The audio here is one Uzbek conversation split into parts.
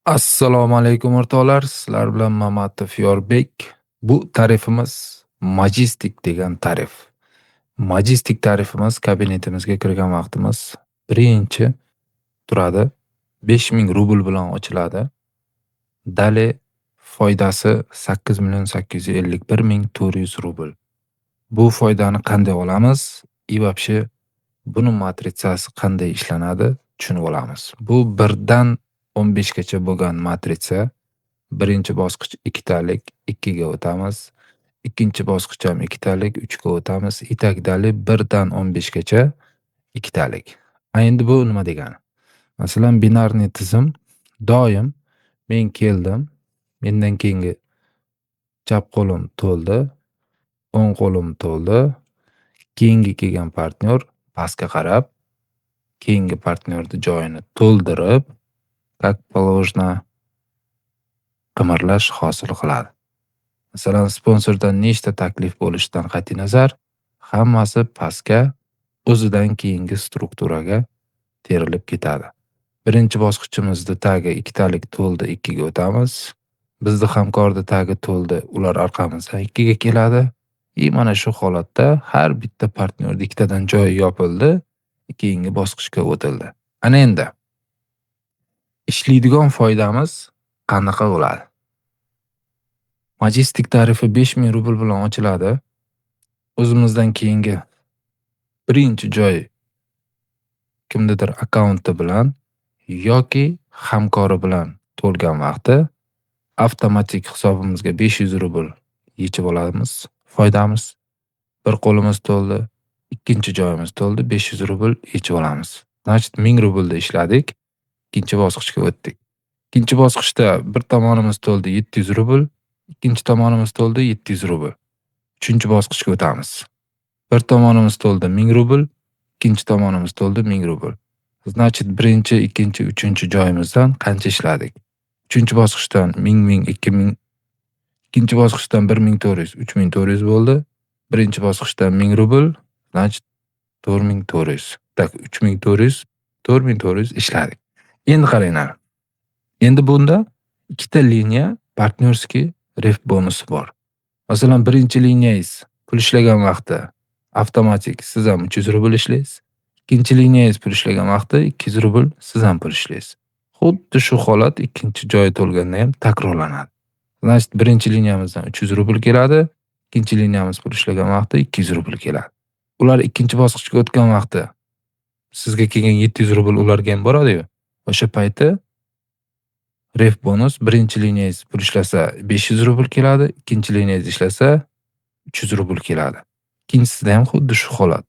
Assalomu alaykum o'rtoqlar. Sizlar bilan Mamatov Yorbek. Bu tarifimiz Majestic degan tarif. Majestic tarifimiz kabinetimizga kirgan vaqtimiz birinchi turadi. 5000 rubl bilan ochiladi. Dali foydasi 8,851,400 rubl. Bu foydani qanday olamiz? И вообще buni matritsasi qanday ishlanadi? Tushunib olamiz. Bu 1 dan 15 gacha bo'lgan matritsa. Birinchi bosqich 2 talik 2 ga o'tamiz. Ikkinchi bosqich ham 2 talik 3 ga o'tamiz. И так далее 1 dan 15 gacha 2 talik. Endi bu nima degani? Masalan, binarniy tizim doim men keldim, mendan keyingi chap qo'lim to'ldi, o'ng qo'lim to'ldi, keyingi kelgan partnyor pastga qarab, keyingi partnyorni joyini to'ldirib, как положено qimirlash hosil qiladi. Masalan, sponsordan nechta taklif bo'lishidan qat'iy nazar, hammasi pastga o'zidan keyingi strukturaga terilib ketadi. Birinchi bosqichimizda tagi 2 talik to'ldi, 2 ga o'tamiz. Bizni hamkorda tagi to'ldi, ular orqamizdan 2 ga keladi. Mana shu holatda har bitta partnyorda ikkitadan joyi yopildi, keyingi bosqichga o'tildi. Ana endi ishlaydigan foydamiz qanaqa bo'ladi? Majestic tarifi 5000 rubl bilan ochiladi. O'zimizdan keyingi birinchi joy kimnidir akkaunti bilan yoki hamkori bilan to'lgan vaqti avtomatik hisobimizga 500 rubl yechib olamiz. Foydamiz. Bir qo'limiz to'ldi, ikkinchi joyimiz to'ldi, 500 rubl yechib olamiz. Значит, 1000 rublda ishladik, ikkinchi bosqichga o'tdik. Ikkinchi bosqichda bir tomonimiz to'ldi 700 rubl, ikkinchi tomonimiz to'ldi 700 rubl. Uchinchi bosqichga o'tamiz. Bir tomonimiz to'ldi 1000 rubl, ikkinchi tomonimiz to'ldi 1000 rubl. Значит, birinchi, ikkinchi, uchinchi joyimizdan qancha ishladik? Uchinchi bosqichdan 1000, 2000, ikkinchi bosqichdan 1400, 3400 bo'ldi. Birinchi bosqichdan 1000 rubl, значит 4400. Tak 3400, 4400 ishladik. Endi qaranglar. Endi bunda ikkita liniya partnyorskiy ref bonusi bor. Masalan, birinchi liniyangiz pul ishlagan vaqtda avtomatik siz ham 300 rubl ishlaysiz. Ikkinchi liniyangiz pul ishlagan vaqtda 200 rubl siz ham pul ishlaysiz. Xuddi shu holat ikkinchi joyi to'lganda ham takrorlanadi. Значит, birinchi liniyamizdan 300 rubl keladi, ikkinchi liniyamiz pul ishlagan vaqtda 200 rubl keladi. Ular ikkinchi bosqichga o'tgan vaqtda sizga kelgan 700 rubl ularga ham boradi-yu. O'sha payti ref bonus birinchi liniyangiz pul ishlasa 500 rubl keladi, ikkinchi liniyangiz ishlasa 300 rubl keladi. Ikkinchisida ham xuddi shu holat.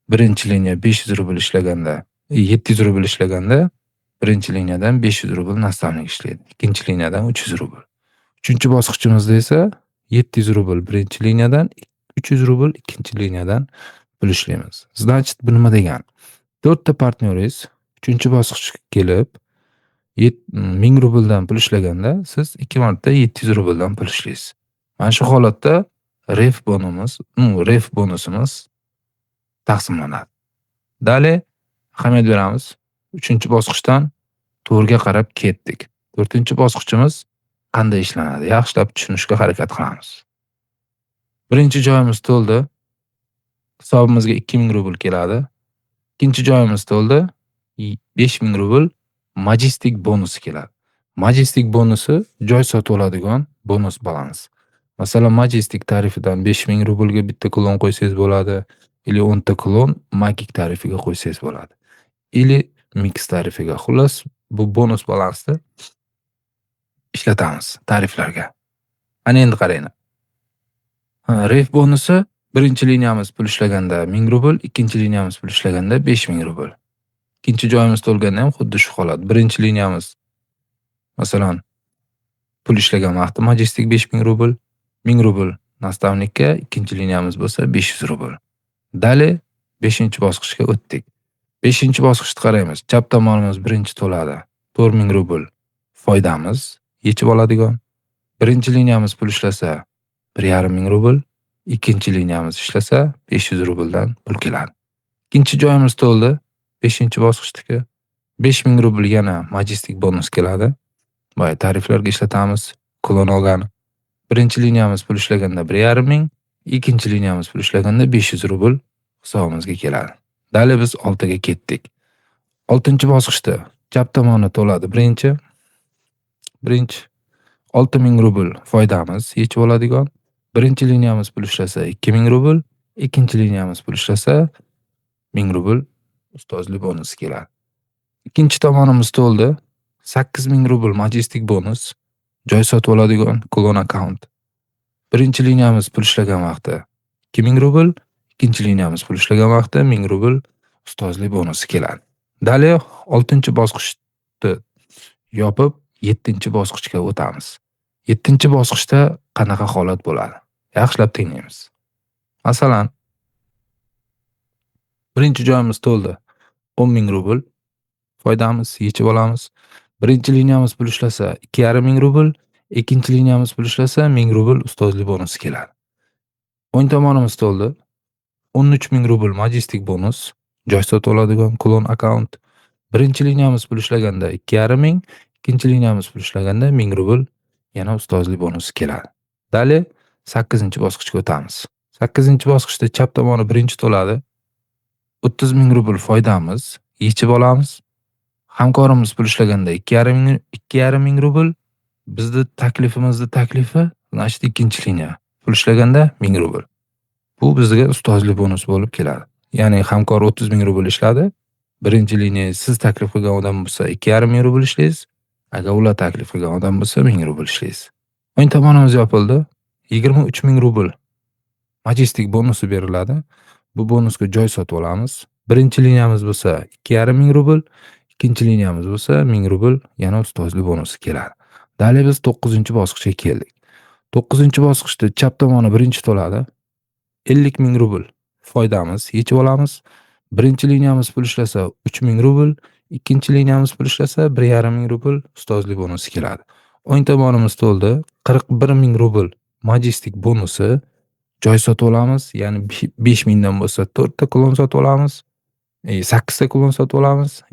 Birinchi liniya 500 rubl ishlaganda, 700 rubl ishlaganda birinchi liniyadan 500 rubl nastavnik ishlaydi. Ikkinchi liniyadan 300 rubl. Uchinchi bosqichimizda esa 700 rubl birinchi liniyadan, 300 rubl ikkinchi liniyadan pul ishlaymiz. Значит, bu nima degani? 4 ta partnyoringiz 3-bosqichga kelib 1000 rubldan pul ishlaganda siz 2 marta 700 rubldan pul ishlaysiz. Mana shu holatda ref bonusimiz taqsimlanadi. Dali ahamiyat beramiz. 3-bosqichdan 4ga qarab ketdik. 4-bosqichimiz qanday ishlanadi? Yaxshilab tushunishga harakat qilamiz. Birinchi joyimiz to'ldi. Hisobimizga 2000 rubl keladi. Ikkinchi joyimiz to'ldi. 5000 rubl Majestic bonusi keladi. Majestic bonusi joy sotib oladigan bonus balans. Masalan, Majestic tarifidan 5000 rublga bitta klon qo'ysangiz bo'ladi, ili 10 ta klon Magic tarifiga qo'ysangiz bo'ladi. Ili Mix tarifiga. Xullas, bu bonus balansni ishlatamiz tariflarga. Ana endi qaranglar. Ref bonusi birinchi liniyamiz pul ishlaganda 1000 rubl, ikkinchi liniyamiz pul ishlaganda 5000 rubl. Ikkinchi joyimiz to'lganda ham xuddi shu holat. Birinchi liniyamiz masalan pul ishlagan vaqtda Majestic 5000 rubl, 1000 rubl nastavnikka, ikkinchi liniyamiz bo'lsa 500 rubl. Dali 5-bosqichga o'tdik. 5-bosqichda qaraymiz. Chap tomonimiz birinchi to'ladi. 4000 rubl foydamiz yechib oladigan. Birinchi liniyamiz pul ishlasa 1500 rubl, ikkinchi liniyamiz ishlasa 500 rubldan pul keladi. Ikkinchi joyimiz to'ldi. 5-bosqichdagi 5000 rubl yana Majestic bonus keladi. Boya tariflarga ishlatamiz. Klon olgani. Birinchi liniyamiz pul ishlaganda 1,5 ming, ikkinchi liniyamiz pul ishlaganda 500 rubl hisobimizga keladi. Dalay biz 6 ga ketdik. 6-chi bosqichda chap tomoni to'ladi. Birinchi 6000 rubl foydamiz yechib oladigan. Birinchi liniyamiz pul ishlasa 2000 rubl, ikkinchi liniyamiz pul ishlasa 1000 rubl ustozlik bonus keladi. Ikkinchi tomonimiz to'ldi. 8000 rubl majestik bonus. Joy sotib oladigan klon akkaunt. Birinchi liniyamiz pul ishlagan vaqtda 2000 rubl, ikkinchi liniyamiz pul ishlagan vaqtda 1000 rubl ustozlik bonusi keladi. Dalay 6-bosqichni yopib 7-bosqichga o'tamiz. 7-bosqichda qanaqa holat bo'ladi? Yaxshilab tinglaymiz. Masalan, birinchi joyimiz to'ldi. 10,000 rubl foydamiz yechib olamiz. Birinchi liniyamiz pul ishlasa 2,5 rubl, ikkinchi liniyamiz pul ishlasa 1000 rubl ustozlik bonusi keladi. O'ng tomonimiz to'ldi. 13,000 rubl majestik bonus. Joy sotib oladigan klon akkaunt. Birinchi liniyamiz pul ishlaganda 2,5 ikkinchi liniyamiz pul ishlaganda 1000 rubl yana ustozlik bonusi keladi. Dalay 8-bosqichga o'tamiz. 8-bosqichda chap tomoni birinchi to'ladi. 30,000 rubl foydamiz yechib olamiz. Hamkorimiz pul ishlaganda 2,5 rubl, bizning taklifi, значит, ikkinchi liniya pul ishlaganda 1000 rubl. Bu bizga ustozlik bonus bo'lib keladi. Ya'ni hamkor 30,000 rubl ishladi. Birinchi liniya siz taklif qilgan odam bo'lsa 2,5 rubl ishlaysiz. Agar ular taklif qilgan odam bo'lsa 1000 rubl ishlaysiz. O'ng tomonimiz yopildi. 23,000 rubl majestik bonusi beriladi. Bu bonusga joy sotib olamiz. Birinchi liniyamiz bo'lsa 2,5 rubl, ikkinchi liniyamiz bo'lsa 1000 rubl yana ustozlik bonusi keladi. Dalay biz 9-bosqichga keldik. 9-bosqichda chap tomoni birinchi to'ladi. 50,000 rubl foydamiz yechib olamiz. Birinchi liniyamiz pul ishlasa 3000 rubl, ikkinchi liniyamiz pul ishlasa 1,5 rubl ustozlik bonusi keladi. O'ng tomonimiz to'ldi. 41,000 rubl majestik bonusi. Joy sotib olamiz. Ya'ni 5000 dan bo'lsa 4 ta klon sotib olamiz. 8 ta klon sotib olamiz.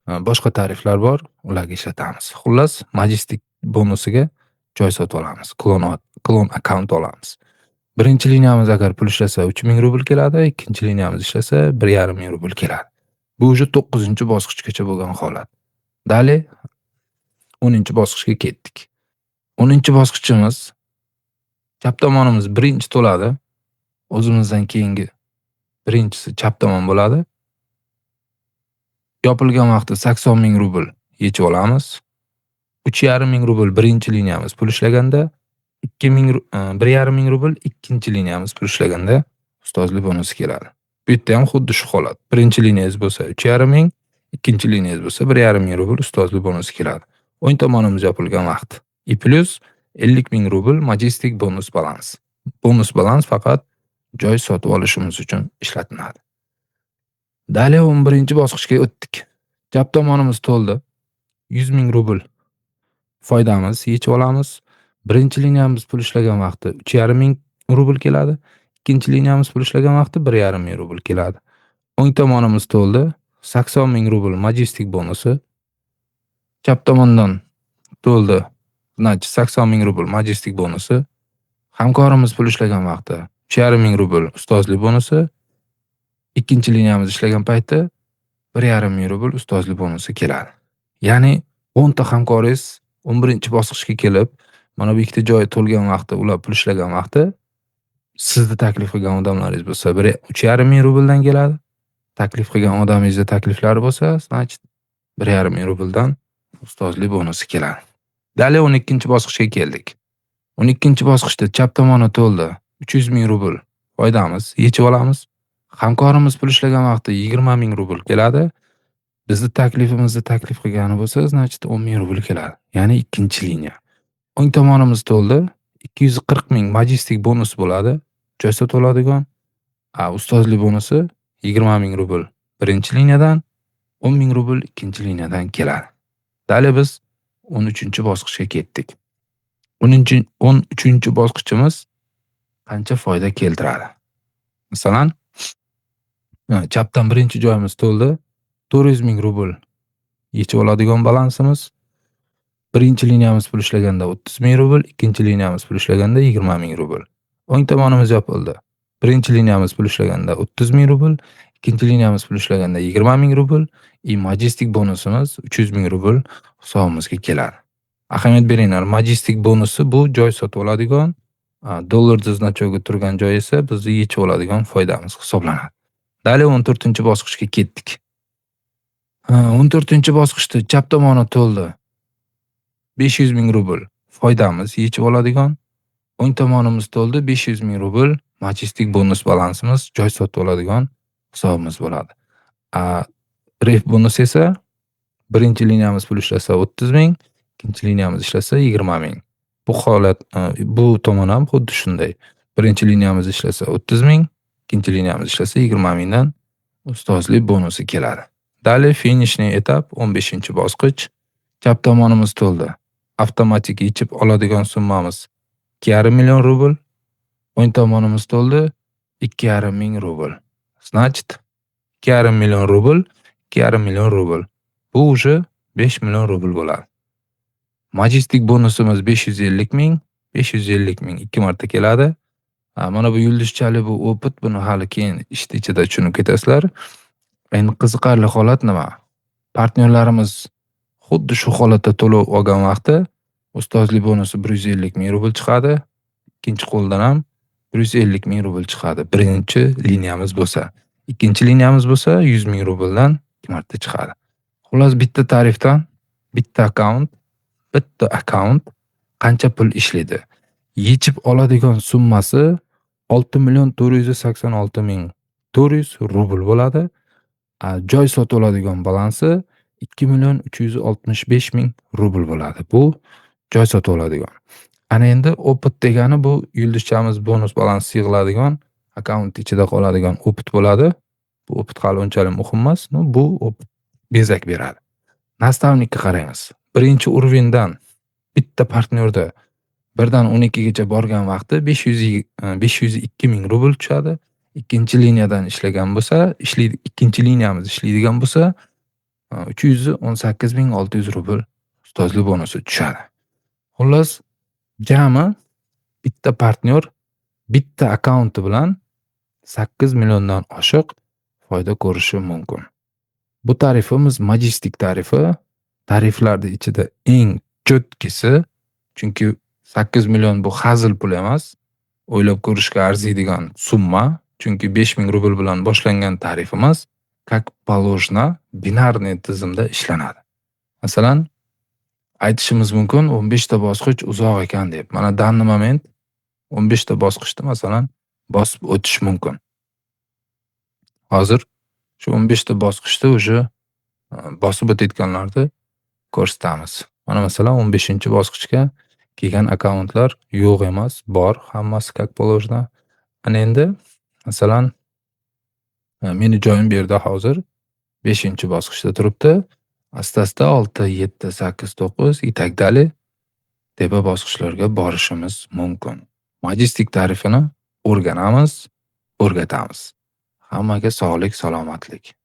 Boshqa tariflar bor, ularga ishlatamiz. Xullas, majestik bonusiga joy sotib olamiz. Klon akkaunt olamiz. Birinchi liniyamiz agar pul ishlasa 3000 rubl keladi, ikkinchi liniyamiz ishlasa 1,5 rubl keladi. Bu уже 9-bosqichgacha bo'lgan holat. Dalay 10-bosqichga ketdik. 10-bosqichimiz chap tomonimiz birinchi to'ladi. O'zimizdan keyingi birinchisi chap tomon bo'ladi. Yopilgan vaqtda 80,000 rubl yechib olamiz. 3,5 rubl birinchi liniyamiz pul ishlaganda, 1,5 rubl ikkinchi liniyamiz pul ishlaganda ustozlik bonusi keladi. Bu yerda ham xuddi shu holat. Birinchi liniyangiz bo'lsa 3,5, ikkinchi liniyangiz bo'lsa 1,5 rubl ustozlik bonusi keladi. O'ng tomonimiz yopilgan vaqt. Plus 50,000 rubl majestik bonus balans. Bonus balans faqat joy sotib olishimiz uchun ishlatiladi. Dalay 11-bosqichga o'tdik. Chap tomonimiz to'ldi. 100,000 rubl foydamiz yechib olamiz. Birinchi liniyamiz pul ishlagan vaqtda 3,5 rubl keladi. Ikkinchi liniyamiz pul ishlagan vaqtda 1,5 rubl keladi. O'ng tomonimiz to'ldi. 80,000 rubl majestik bonusi. Chap tomondan to'ldi. Значит, 80,000 rubl majestik bonusi. Hamkorimiz pul ishlagan vaqtda 3,5 rubl ustozlik bonusi. Ikkinchi liniyamiz ishlagan paytda 1,5 rubl ustozlik bonusi keladi. Ya'ni 10 ta hamkoringiz 11-bosqichga kelib, mana bu ikkita joy to'lgan vaqtda, ular pul ishlagan vaqtda sizni taklif qilgan odamlaringiz bo'lsa 3,5 rubldan keladi. Taklif qilgan odamingizning takliflari bo'lsa, значит 1,5 rubldan ustozlik bonusi keladi. Dalay 12-bosqichga keldik. 12-bosqichda chap tomoni to'ldi. 300,000 rubl foydamiz yechib olamiz. Hamkorimiz pul ishlagan vaqtda 20,000 rubl keladi. Bizning taklifimizni taklif qilgani bo'lsa, значит 10,000 rubl keladi. Ya'ni ikkinchi liniya. O'ng tomonimiz to'ldi. 240,000 majestik bonus bo'ladi. Joy sotib oladigan. Ustozlik bonusi 20,000 rubl birinchi liniyadan, 10,000 rubl ikkinchi liniyadan keladi. Dalay biz 13-bosqichga ketdik. 13-bosqichimiz qancha foyda keltiradi? Masalan, chapdan birinchi joyimiz to'ldi. 400,000 rubl yechib oladigan balansimiz birinchi liniyamiz pul ishlaganda 30 ming rubl, ikkinchi liniyamiz pul ishlaganda 20 ming rubl. O'ng tomonimiz yopildi. Birinchi liniyamiz pul ishlaganda 30 ming rubl, ikkinchi liniyamiz pul ishlaganda 20 ming rubl, Majestic bonusimiz 300 ming rubl hisobimizga keladi. Ahamiyat beringlar, Majestic bonusi bu joy sotib oladigan, dollar значогы turgan joy esa bizni yechib oladigan foydamiz hisoblanadi. Dalay 14-bosqichga ketdik. 14-bosqichda chap tomoni to'ldi. 500 ming rubl foydamiz yechib oladigan, o'ng tomonimiz to'ldi 500 ming rubl Majestic bonus balansimiz joy sotib oladigan hisobimiz bo'ladi. Ref bonus esa birinchi liniyamiz pul ishlasa 30 ming, ikkinchi liniyamiz ishlasa 20 ming. Bu holat, bu tomon ham xuddi shunday. Birinchi liniyamiz ishlasa 30 ming, ikkinchi liniyamiz ishlasa 20 mingdan ustozlik bonusi keladi. Dalay finishning etap 15-bosqich. Chap tomonimiz to'ldi. Avtomatik yechib oladigan summamiz 2,5 million rubl. O'ng tomonimiz to'ldi 2,5 ming rubl. Значит, 2,5 million rubl, 2,5 million rubl. Bu уже 5 million rubl bo'ladi. Majestic bonusimiz 550 ming, 550 ming 2 marta keladi. Mana bu yulduzchali bu opit, buni hali keyin ichida tushunib ketasizlar. Endi qiziqarli holat nima? Partnyorlarimiz xuddi shu holatda to'lov olgan vaqtda ustozlik bonusi 150 ming rubl chiqadi. Ikkinchi qo'ldan ham 150 ming rubl chiqadi. Birinchi liniyamiz bo'lsa, ikkinchi liniyamiz bo'lsa 100 ming rubldan 2 marta chiqadi. Xullas bitta tarifdan bitta akkaunt qancha pul ishlaydi? Yechib oladigan summasi 6,486,400 rubl bo'ladi. Joy sotib oladigan balansi 2,365,000 rubl bo'ladi. Bu joy sotib oladigan. Ana endi opit degani bu yulduzchamiz bonus balansi yig'iladigan, akkaunt ichida qoladigan opit bo'ladi. Bu opit hali unchalik muhim emas. Bu opit bezak beradi. Nastavnikka qaraymiz. Birinchi urindan bitta partnyorda 1 dan 12 gacha borgan vaqtda 502 ming rubl tushadi. Ikkinchi liniyadan ishlagan bo'lsa, ikkinchi liniyamiz ishlaydigan bo'lsa 318,600 rubl ustozlik bonusi tushadi. Xullas, jami bitta partnyor bitta akkaunti bilan 8 milliondan oshiq foyda ko'rishi mumkin. Bu tarifimiz Majestic tarifi. Tariflarning ichida eng cho'tkisi, chunki 8 million bu hazil pul emas. O'ylab ko'rishga arziydigan summa, chunki 5 ming rubl bilan boshlangan tarifimiz как положено binarniy tizimda ishlanadi. Masalan, aytishimiz mumkin 15 ta bosqich uzoq ekan deb. Mana danni moment 15 ta bosqichda masalan bosib o'tish mumkin. Hozir shu 15 ta bosqichda уже bosib o'tayotganlarni ko'rsatamiz. Mana masalan 15-bosqichga kelgan akkauntlar yo'q emas, bor, hammasi как положено. Ana endi masalan meni joyim bu yerda hozir 5-bosqichda turibdi. Asta-asta 6, 7, 8, 9 и так далее tepa bosqichlarga borishimiz mumkin. Majestic tarifini o'rganamiz, o'rgatamiz. Hammaga sog'lik, salomatlik.